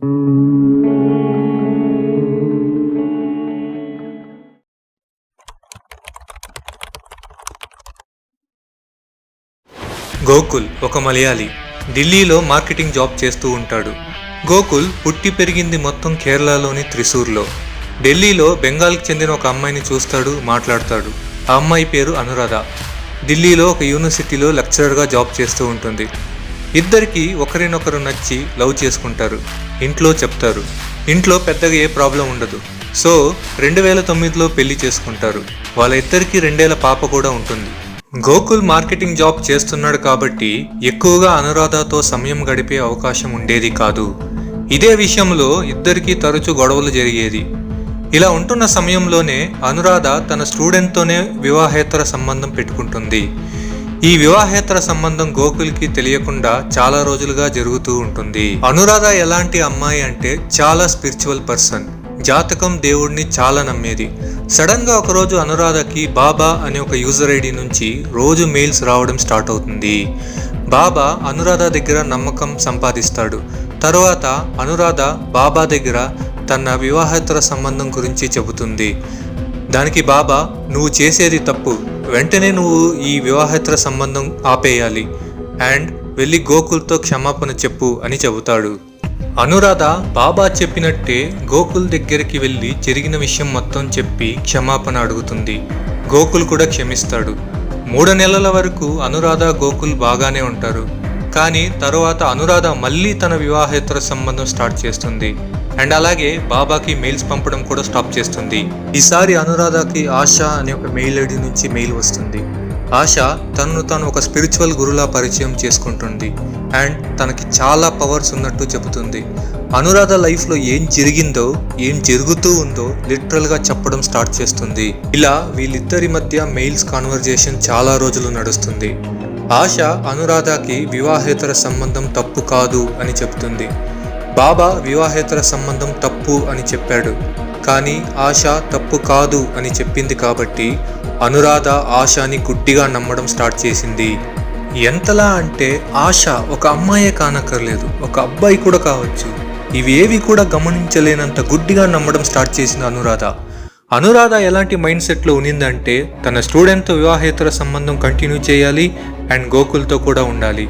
గోకుల్ ఒక మలయాళీ ఢిల్లీలో marketing job చేస్తూ ఉంటాడు. గోకుల్ పుట్టి పెరిగింది మొత్తం కేరళలోని త్రిశూర్లో. ఢిల్లీలో బెంగాల్కి చెందిన ఒక అమ్మాయిని చూస్తాడు, మాట్లాడతాడు. ఆ అమ్మాయి పేరు అనురాధ. ఢిల్లీలో ఒక యూనివర్సిటీలో లెక్చరర్గా జాబ్ చేస్తూ ఉంటుంది. ఇద్దరికి ఒకరినొకరు నచ్చి లవ్ చేసుకుంటారు. ఇంట్లో చెప్తారు. ఇంట్లో పెద్దగా ఏ ప్రాబ్లం ఉండదు. సో 2009లో పెళ్లి చేసుకుంటారు. వాళ్ళ ఇద్దరికి 2 ఏళ్ల పాప కూడా ఉంటుంది. గోకుల్ మార్కెటింగ్ జాబ్ చేస్తున్నాడు కాబట్టి ఎక్కువగా అనురాధతో సమయం గడిపే అవకాశం ఉండేది కాదు. ఇదే విషయంలో ఇద్దరికీ తరచూ గొడవలు జరిగేది. ఇలా ఉంటున్న సమయంలోనే అనురాధ తన స్టూడెంట్తోనే వివాహేతర సంబంధం పెట్టుకుంటుంది. ఈ వివాహేతర సంబంధం గోకుల్కి తెలియకుండా చాలా రోజులుగా జరుగుతూ ఉంటుంది. అనురాధ ఎలాంటి అమ్మాయి అంటే చాలా స్పిరిచువల్ పర్సన్. జాతకం, దేవుడిని చాలా నమ్మేది. సడన్ గా ఒకరోజు అనురాధకి బాబా అనే ఒక యూజర్ ఐడి నుంచి రోజు మెయిల్స్ రావడం స్టార్ట్ అవుతుంది. బాబా అనురాధ దగ్గర నమ్మకం సంపాదిస్తాడు. తరువాత అనురాధ బాబా దగ్గర తన వివాహేతర సంబంధం గురించి చెబుతుంది. దానికి బాబా, నువ్వు చేసేది తప్పు, వెంటనే నువ్వు ఈ వివాహేతర సంబంధం ఆపేయాలి అండ్ వెళ్ళి గోకుల్తో క్షమాపణ చెప్పు అని చెబుతాడు. అనురాధ బాబా చెప్పినట్టే గోకుల్ దగ్గరికి వెళ్ళి జరిగిన విషయం మొత్తం చెప్పి క్షమాపణ అడుగుతుంది. గోకుల్ కూడా క్షమిస్తాడు. 3 నెలల వరకు అనురాధ, గోకుల్ బాగానే ఉంటారు. కానీ తరువాత అనురాధ మళ్ళీ తన వివాహేతర సంబంధం స్టార్ట్ చేస్తుంది అండ్ అలాగే బాబాకి మెయిల్స్ పంపడం కూడా స్టాప్ చేస్తుంది. ఈసారి అనురాధకి ఆశ అనే ఒక మెయిల్ ఐడి నుంచి మెయిల్ వస్తుంది. ఆశ తనను తాను ఒక స్పిరిచువల్ గురులా పరిచయం చేసుకుంటుంది అండ్ తనకి చాలా పవర్స్ ఉన్నట్టు చెబుతుంది. అనురాధ లైఫ్లో ఏం జరిగిందో, ఏం జరుగుతూ ఉందో లిటరల్గా చెప్పడం స్టార్ట్ చేస్తుంది. ఇలా వీళ్ళిద్దరి మధ్య మెయిల్స్ కాన్వర్జేషన్ చాలా రోజులు నడుస్తుంది. ఆశ అనురాధకి వివాహేతర సంబంధం తప్పు కాదు అని చెప్తుంది. బాబా వివాహేతర సంబంధం తప్పు అని చెప్పాడు, కానీ ఆశ తప్పు కాదు అని చెప్పింది కాబట్టి అనురాధ ఆశని గుడ్డిగా నమ్మడం స్టార్ట్ చేసింది. ఎంతలా అంటే ఆశ ఒక అమ్మాయే కానక్కర్లేదు, ఒక అబ్బాయి కూడా కావచ్చు. ఇవేవి కూడా గమనించలేనంత గుడ్డిగా నమ్మడం స్టార్ట్ చేసింది అనురాధ. అనురాధ ఎలాంటి మైండ్ సెట్లో ఉన్నిందంటే తన స్టూడెంట్తో వివాహేతర సంబంధం కంటిన్యూ చేయాలి అండ్ గోకుల్తో కూడా ఉండాలి.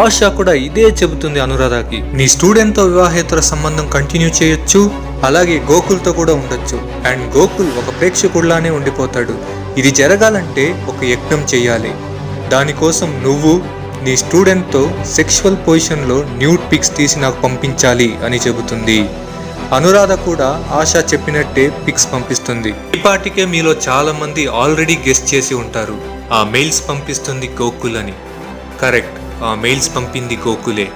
ఆశ కూడా ఇదే చెబుతుంది అనురాధకి, నీ స్టూడెంట్తో వివాహేతర సంబంధం కంటిన్యూ చేయొచ్చు, అలాగే గోకుల్తో కూడా ఉండొచ్చు అండ్ గోకుల్ ఒక ప్రేక్షకుడిలానే ఉండిపోతాడు. ఇది జరగాలంటే ఒక యజ్ఞం చేయాలి. దానికోసం నువ్వు నీ స్టూడెంట్తో సెక్షువల్ పొజిషన్లో న్యూడ్ పిక్స్ తీసి నాకు పంపించాలి అని చెబుతుంది. అనురాధ కూడా ఆశ చెప్పినట్టే పిక్స్ పంపిస్తుంది. ఈపాటికే మీలో చాలా మంది ఆల్రెడీ గెస్ చేసి ఉంటారు, ఆ మెయిల్స్ పంపిస్తుంది గోకుల్ అని. కరెక్ట్, ఆ మెయిల్స్ పంపింది గోకులే.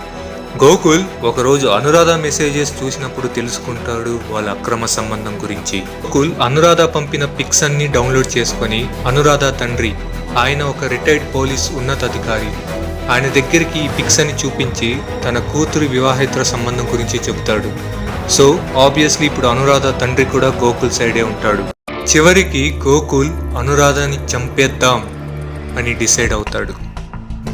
గోకుల్ ఒకరోజు అనురాధ మెసేజెస్ చూసినప్పుడు తెలుసుకుంటాడు వాళ్ళ అక్రమ సంబంధం గురించి. గోకుల్ అనురాధ పంపిన పిక్స్ అన్ని డౌన్లోడ్ చేసుకొని అనురాధ తండ్రి, ఆయన ఒక రిటైర్డ్ పోలీస్ ఉన్నతాధికారి, ఆయన దగ్గరికి ఈ పిక్స్ అని చూపించి తన కూతురు వివాహేతర సంబంధం గురించి చెబుతాడు. సో ఆబ్వియస్లీ ఇప్పుడు అనురాధ తండ్రి కూడా గోకుల్ సైడే ఉంటాడు. చివరికి గోకుల్ అనురాధని చంపేద్దాం అని డిసైడ్ అవుతాడు.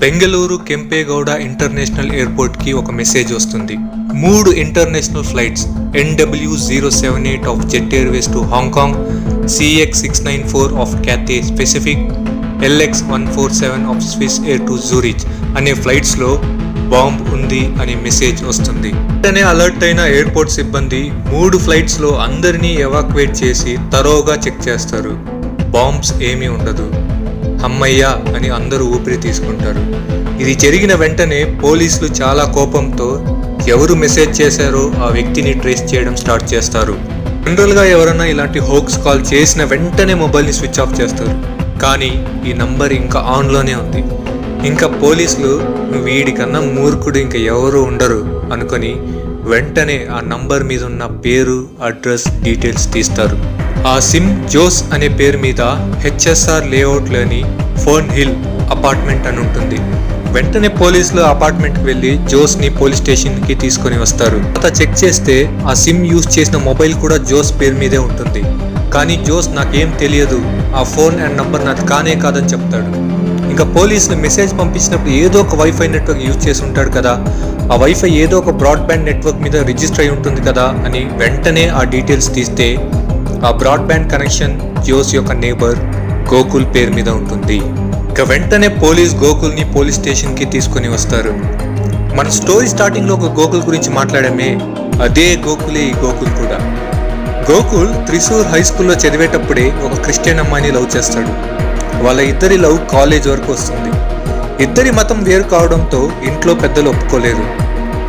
బెంగళూరు కెంపేగౌడ ఇంటర్నేషనల్ ఎయిర్పోర్ట్కి ఒక మెసేజ్ వస్తుంది. 3 international flights NW078 of jet Airways to Hong Kong, CX694 of Cathay Pacific, LX147 of Swiss air to Zurich అనే ఫ్లైట్స్లో బాంబ్ ఉంది అనే మెసేజ్ వస్తుంది. వెంటనే అలర్ట్ అయిన ఎయిర్పోర్ట్ సిబ్బంది 3 ఫ్లైట్స్లో అందరినీ ఎవాక్యుయేట్ చేసి తరోగా చెక్ చేస్తారు. బాంబ్స్ ఏమీ ఉండదు. అమ్మయ్య అని అందరూ ఊపిరి తీసుకుంటారు. ఇది జరిగిన వెంటనే పోలీసులు చాలా కోపంతో ఎవరు మెసేజ్ చేశారో ఆ వ్యక్తిని ట్రేస్ చేయడం స్టార్ట్ చేస్తారు. జనరల్గా ఎవరైనా ఇలాంటి హోక్స్ కాల్ చేసిన వెంటనే మొబైల్ని స్విచ్ ఆఫ్ చేస్తారు. కానీ ఈ నంబర్ ఇంకా ఆన్లోనే ఉంది. ఇంకా పోలీసులు వీడికన్నా మూర్ఖుడు ఇంకా ఎవరు ఉండరు అనుకొని వెంటనే ఆ నంబర్ మీద ఉన్న పేరు, అడ్రస్, డీటెయిల్స్ తీస్తారు. ఆ సిమ్ జోస్ అనే పేరు మీద HSR లేఅవుట్లోని ఫోన్ హిల్ అపార్ట్మెంట్ అని ఉంటుంది. వెంటనే పోలీసులు అపార్ట్మెంట్కి వెళ్ళి జోస్ని పోలీస్ స్టేషన్కి తీసుకొని వస్తారు. తర్వాత చెక్ చేస్తే ఆ సిమ్ యూజ్ చేసిన మొబైల్ కూడా జోస్ పేరు మీదే ఉంటుంది. కానీ జోస్ నాకేం తెలియదు, ఆ ఫోన్ అండ్ నంబర్ నాది కానే కాదని చెప్తాడు. ఇంకా పోలీసులు మెసేజ్ పంపించినప్పుడు ఏదో ఒక వైఫై నెట్వర్క్ యూజ్ చేసి ఉంటాడు కదా, ఆ వైఫై ఏదో ఒక బ్రాడ్బ్యాండ్ నెట్వర్క్ మీద రిజిస్టర్ అయి ఉంటుంది కదా అని వెంటనే ఆ డీటెయిల్స్ తీస్తే ఆ బ్రాడ్బ్యాండ్ కనెక్షన్ జోస్ యొక్క నేబర్ గోకుల్ పేరు మీద ఉంటుంది. ఇక వెంటనే గోకుల్ని పోలీస్ స్టేషన్కి తీసుకొని వస్తారు. మన స్టోరీ స్టార్టింగ్లో ఒక గోకుల్ గురించి మాట్లాడమే, అదే గోకులే ఈ గోకుల్ కూడా. గోకుల్ త్రిశూర్ హై స్కూల్లో చదివేటప్పుడే ఒక క్రిస్టియన్ అమ్మాయిని లవ్ చేస్తాడు. వాళ్ళ ఇద్దరి లవ్ కాలేజ్ వరకు వస్తుంది. ఇద్దరి మతం వేరు కావడంతో ఇంట్లో పెద్దలు ఒప్పుకోలేరు.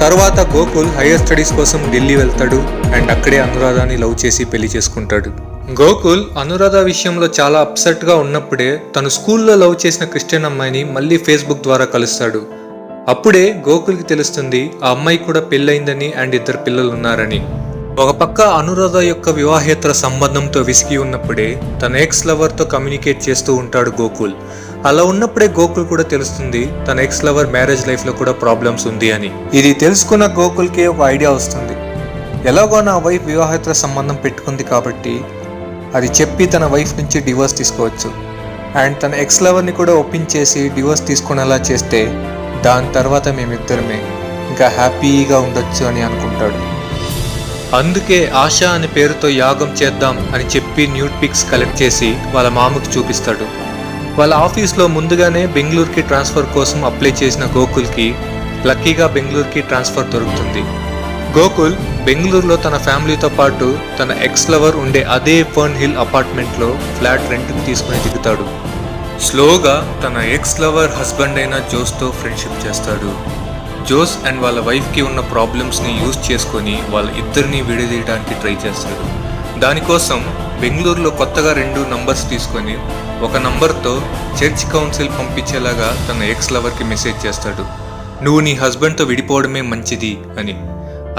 తర్వాత గోకుల్ హైయర్ స్టడీస్ కోసం ఢిల్లీ వెళ్తాడు అండ్ అక్కడే అనురాధాని లవ్ చేసి పెళ్లి చేసుకుంటాడు. గోకుల్ అనురాధ విషయంలో చాలా అప్సెట్గా ఉన్నప్పుడే తను స్కూల్లో లవ్ చేసిన క్రిస్టియన్ అమ్మాయిని మళ్ళీ ఫేస్బుక్ ద్వారా కలుస్తాడు. అప్పుడే గోకుల్కి తెలుస్తుంది ఆ అమ్మాయి కూడా పెళ్ళయిందని అండ్ ఇద్దరు పిల్లలు ఉన్నారని. ఒక పక్క అనురాధ యొక్క వివాహేతర సంబంధంతో విసిగి ఉన్నప్పుడే తన ఎక్స్ లవర్తో కమ్యూనికేట్ చేస్తూ ఉంటాడు గోకుల్. అలా ఉన్నప్పుడే గోకుల్ కూడా తెలుస్తుంది తన ఎక్స్ లవర్ మ్యారేజ్ లైఫ్లో కూడా ప్రాబ్లమ్స్ ఉంది అని. ఇది తెలుసుకున్న గోకుల్కి ఒక ఐడియా వస్తుంది. ఎలాగో నా వైఫ్ వివాహేతర సంబంధం పెట్టుకుంది కాబట్టి అది చెప్పి తన వైఫ్ నుంచి డివోర్స్ తీసుకోవచ్చు అండ్ తన ఎక్స్ లవర్ని కూడా ఒప్పించేసి డివోర్స్ తీసుకునేలా చేస్తే దాని తర్వాత మేమిద్దరమే ఇంకా హ్యాపీగా ఉండొచ్చు అని అనుకుంటాడు. అందుకే ఆశ అనే పేరుతో యాగం చేద్దాం అని చెప్పి న్యూడ్ పిక్స్ కలెక్ట్ చేసి వాళ్ళ మామకి చూపిస్తాడు. వాళ్ళ ఆఫీస్లో ముందుగానే బెంగళూరుకి ట్రాన్స్ఫర్ కోసం అప్లై చేసిన గోకుల్కి లక్కీగా బెంగళూరుకి ట్రాన్స్ఫర్ దొరుకుతుంది. గోకుల్ బెంగళూరులో తన ఫ్యామిలీతో పాటు తన ఎక్స్ లవర్ ఉండే అదే ఫర్న్ హిల్ అపార్ట్మెంట్లో ఫ్లాట్ రెంట్కి తీసుకుని దిగుతాడు. స్లోగా తన ఎక్స్ లవర్ హస్బెండ్ అయిన జోస్తో ఫ్రెండ్షిప్ చేస్తాడు. జోస్ అండ్ వాళ్ళ వైఫ్కి ఉన్న ప్రాబ్లమ్స్ని యూజ్ చేసుకొని వాళ్ళ ఇద్దరిని విడదీయడానికి ట్రై చేస్తాడు. దానికోసం బెంగళూరులో కొత్తగా 2 నంబర్స్ తీసుకొని ఒక నంబర్తో చర్చ్ కౌన్సిల్ పంపించేలాగా తన ఎక్స్ లవర్కి మెసేజ్ చేస్తాడు, నువ్వు నీ హస్బెండ్తో విడిపోవడమే మంచిది అని.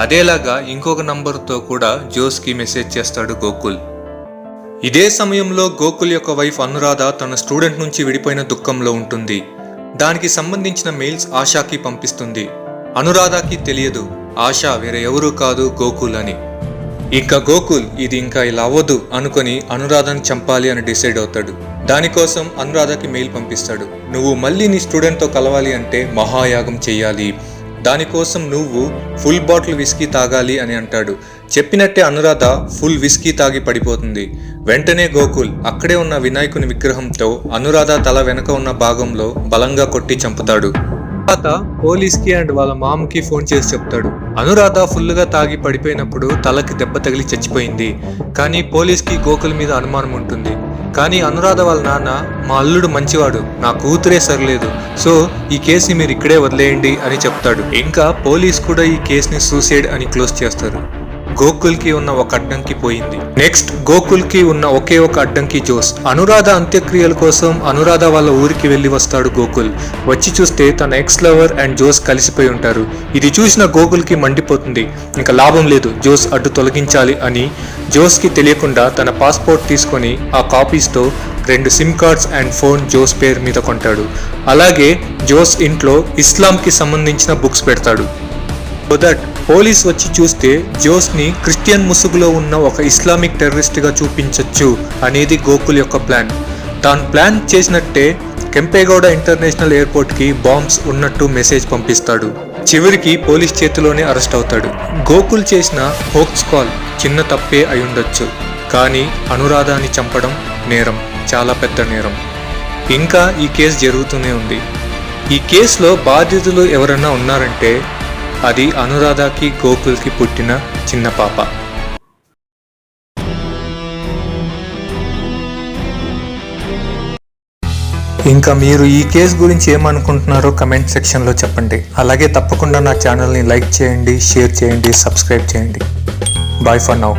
అదేలాగా ఇంకొక నంబర్తో కూడా జోస్కి మెసేజ్ చేస్తాడు గోకుల్. ఇదే సమయంలో గోకుల్ యొక్క వైఫ్ అనురాధ తన స్టూడెంట్ నుంచి విడిపోయిన దుఃఖంలో ఉంటుంది. దానికి సంబంధించిన మెయిల్స్ ఆశాకి పంపిస్తుంది. అనురాధకి తెలియదు ఆశ వేరే ఎవరూ కాదు గోకుల్ అని. ఇంకా గోకుల్ ఇది ఇంకా ఇలా అవ్వదు అనుకొని అనురాధని చంపాలి అని డిసైడ్ అవుతాడు. దానికోసం అనురాధకి మెయిల్ పంపిస్తాడు, నువ్వు మళ్ళీ నీ స్టూడెంట్తో కలవాలి అంటే మహాయాగం చెయ్యాలి, దానికోసం నువ్వు ఫుల్ బాటిల్ విస్కీ తాగాలి అని అంటాడు. చెప్పినట్టే అనురాధ ఫుల్ విస్కీ తాగి పడిపోతుంది. వెంటనే గోకుల్ అక్కడే ఉన్న వినాయకుని విగ్రహంతో అనురాధ తల వెనక ఉన్న భాగంలో బలంగా కొట్టి చంపుతాడు. తర్వాత పోలీస్కి అండ్ వాళ్ళ మామకి ఫోన్ చేసి చెప్తాడు, అనురాధ ఫుల్గా తాగి పడిపోయినప్పుడు తలకి దెబ్బ తగిలి చచ్చిపోయింది, కానీ పోలీస్కి గోకుల్ మీద అనుమానం ఉంటుంది. కానీ అనురాధ వాళ్ళ నాన్న మా అల్లుడు మంచివాడు, నా కూతురే సరిలేదు, సో ఈ కేసుని మీరు ఇక్కడే వదిలేయండి అని చెప్తాడు. ఇంకా పోలీస్ కూడా ఈ కేసుని సూసైడ్ అని క్లోజ్ చేస్తారు. గోకుల్కి ఉన్న ఒక అడ్డంకి పోయింది. నెక్స్ట్ గోకుల్కి ఉన్న ఒకే ఒక అడ్డంకి జోస్. అనురాధ అంత్యక్రియల కోసం అనురాధ వాళ్ళ ఊరికి వెళ్ళి వస్తాడు గోకుల్. వచ్చి చూస్తే తన ఎక్స్ లవర్ అండ్ జోస్ కలిసిపోయి ఉంటారు. ఇది చూసిన గోకుల్కి మండిపోతుంది. ఇంకా లాభం లేదు, జోస్ అడ్డు తొలగించాలి అని జోస్కి తెలియకుండా తన పాస్పోర్ట్ తీసుకొని ఆ కాపీస్తో 2 SIM cards and phone Jose పేరు మీద కొంటాడు. అలాగే జోస్ ఇంట్లో ఇస్లాంకి సంబంధించిన బుక్స్ పెడతాడు. సో దట్ పోలీస్ వచ్చి చూస్తే జోస్ని క్రిస్టియన్ ముసుగులో ఉన్న ఒక ఇస్లామిక్ టెర్రరిస్ట్గా చూపించవచ్చు అనేది గోకుల్ యొక్క ప్లాన్. తాను ప్లాన్ చేసినట్టే కెంపేగౌడ ఇంటర్నేషనల్ ఎయిర్పోర్ట్కి బాంబ్స్ ఉన్నట్టు మెసేజ్ పంపిస్తాడు. చివరికి పోలీస్ చేతిలోనే అరెస్ట్ అవుతాడు. గోకుల్ చేసిన హోక్స్ కాల్ చిన్న తప్పే అయ్యుండొచ్చు, కానీ అనురాధని చంపడం నేరం, చాలా పెద్ద నేరం. ఇంకా ఈ కేసు జరుగుతూనే ఉంది. ఈ కేసులో బాధితులు ఎవరన్నా ఉన్నారంటే అది అనురాధకి గోకుల్కి పుట్టిన చిన్న పాప. ఇంకా మీరు ఈ కేసు గురించి ఏమనుకుంటున్నారో కమెంట్ సెక్షన్లో చెప్పండి. అలాగే తప్పకుండా నా ఛానల్ని లైక్ చేయండి, షేర్ చేయండి, సబ్స్క్రైబ్ చేయండి. Bye for now.